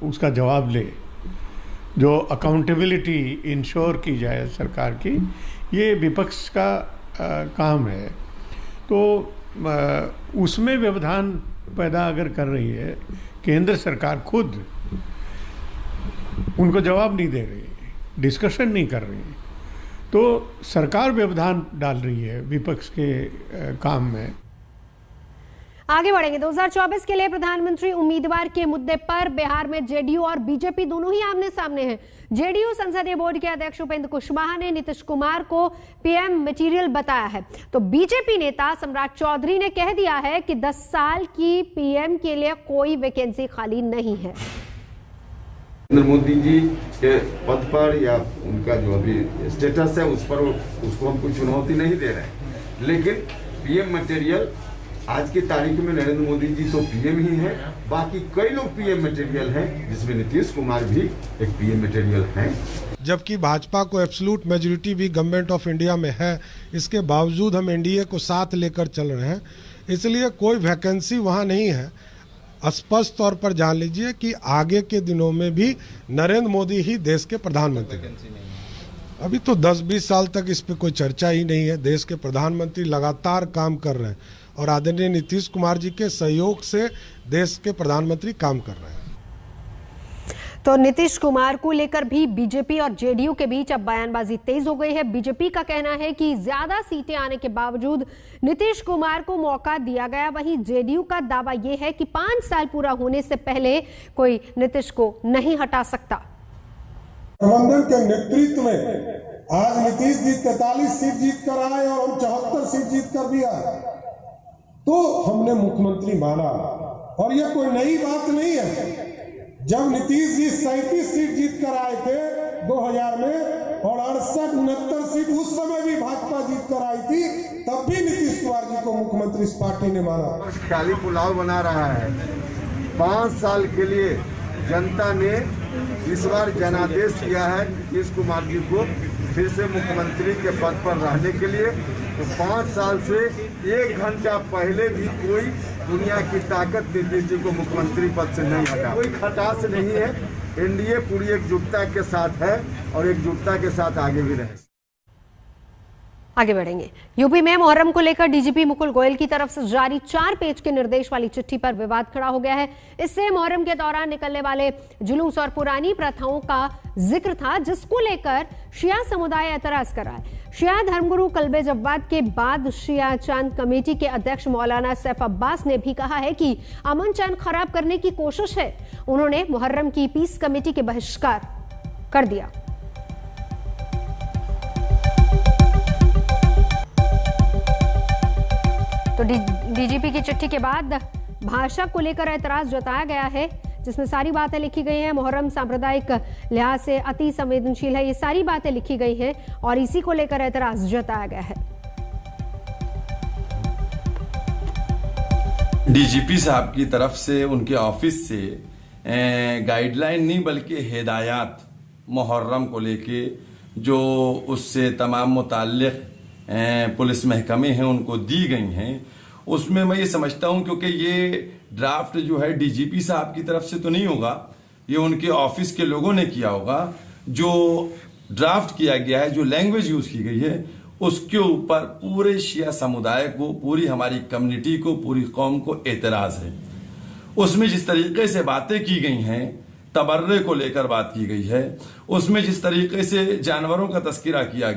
उसका जवाब ले, जो अकाउंटेबिलिटी इंश्योर की जाए सरकार की, ये विपक्ष का काम है। तो उसमें व्यवधान पैदा अगर कर रही है केंद्र सरकार, खुद उनको जवाब नहीं दे रही, डिस्कशन नहीं कर रही, तो सरकार व्यवधान डाल रही है विपक्ष के काम में। आगे बढ़ेंगे। 2024 के लिए प्रधानमंत्री उम्मीदवार के मुद्दे पर बिहार में जेडीयू और बीजेपी दोनों ही आमने सामने हैं। जेडीयू संसदीय बोर्ड के अध्यक्ष उपेंद्र कुशवाहा ने नीतीश कुमार को पीएम मटेरियल बताया है, तो बीजेपी नेता सम्राट चौधरी ने कह दिया है कि 10 साल की पीएम के लिए कोई वैकेंसी खाली नहीं है। नरेंद्र मोदी जी के पद पर या उनका जो अभी स्टेटस है उस पर उसको हम कोई चुनौती नहीं दे रहे हैं, लेकिन पीएम मटेरियल आज की तारीख में नरेंद्र मोदी जी तो पीएम ही हैं, बाकी कई लोग पीएम मटेरियल हैं, जिसमें नीतीश कुमार भी एक पीएम मटेरियल हैं। जबकि भाजपा को एब्सोल्यूट मेजोरिटी भी गवर्नमेंट ऑफ इंडिया में है, इसके बावजूद हम एनडीए को साथ लेकर चल रहे हैं, इसलिए कोई वैकेंसी वहाँ नहीं है। स्पष्ट तौर पर जान लीजिए कि आगे के दिनों में भी नरेंद्र मोदी ही देश के प्रधानमंत्री हैं। अभी तो 10-20 साल तक इस पे कोई चर्चा ही नहीं है। देश के प्रधानमंत्री लगातार काम कर रहे हैं और आदरणीय नीतीश कुमार जी के सहयोग से देश के प्रधानमंत्री काम कर रहे हैं। तो नीतीश कुमार को लेकर भी बीजेपी और जेडीयू के बीच अब बयानबाजी तेज हो गई है। बीजेपी का कहना है कि ज्यादा सीटें आने के बावजूद नीतीश कुमार को मौका दिया गया, वहीं जेडीयू का दावा यह है कि 5 साल पूरा होने से पहले कोई नीतीश को नहीं हटा सकता। प्रबंधन के नेतृत्व में आज नीतीश जी 43 सीट जीत कर आए और हम 74 सीट जीत कर भी आए, तो हमने मुख्यमंत्री माना। और यह कोई नई बात नहीं है। जब नीतीश जी 37 सीट जीत कर आए थे 2000 में और 68-69 सीट उस समय भी भाजपा जीत कर आई थी, तब भी नीतीश कुमार जी को मुख्यमंत्री इस पार्टी ने माना। खाली पुलाव बना रहा है। 5 साल के लिए जनता ने इस बार जनादेश किया है नीतीश कुमार जी को फिर से मुख्यमंत्री के पद पर रहने के लिए। तो 5 साल से 1 घंटा पहले भी कोई दुनिया की ताकत नीतीश जी को मुख्यमंत्री पद से नहीं हटा। कोई खटास नहीं है। एनडीए पूरी एकजुटता के साथ है और एकजुटता के साथ आगे भी रहे। आगे बढ़ेंगे। यूपी में मुहर्रम को लेकर डीजीपी मुकुल गोयल की तरफ से जारी 4 पेज के निर्देश वाली चिट्ठी पर विवाद खड़ा हो गया है। इससे मुहर्रम के दौरान निकलने वाले जुलूस और पुरानी प्रथाओं का जिक्र था, जिसको लेकर शिया समुदाय एतराज कर रहा है। शिया धर्मगुरु कल्बे जव्वाद के बाद शिया चांद कमेटी के अध्यक्ष मौलाना सैफ अब्बास ने भी कहा है कि अमन चैन खराब करने की कोशिश है। उन्होंने मुहर्रम की पीस कमेटी के बहिष्कार कर दिया। तो डीजीपी की चिट्ठी के बाद भाषा को लेकर ऐतराज जताया गया है, जिसमें सारी बातें लिखी गई हैं। मुहर्रम सांप्रदायिक लिहाज से अति संवेदनशील है, ये सारी बातें लिखी गई हैं और इसी को लेकर ऐतराज जताया गया है। डीजीपी साहब की तरफ से, उनके ऑफिस से गाइडलाइन नहीं बल्कि हिदायत मुहर्रम को लेके जो उससे तमाम मुताल्लिक़ पुलिस महकमे हैं उनको दी गई हैं, उसमें मैं ये समझता हूं क्योंकि ये ड्राफ्ट जो है डीजीपी साहब की तरफ से तो नहीं होगा, ये उनके ऑफिस के लोगों ने किया होगा। जो ड्राफ्ट किया गया है, जो लैंग्वेज यूज की गई है, उसके ऊपर पूरे शिया समुदाय को, पूरी हमारी कम्युनिटी को, पूरी कौम को एतराज है। उसमें जिस तरीके से बातें की गई हैं, तबर्रे को लेकर बात की गई है, उसमें जिस तरीके से जानवरों का तस्करा किया गया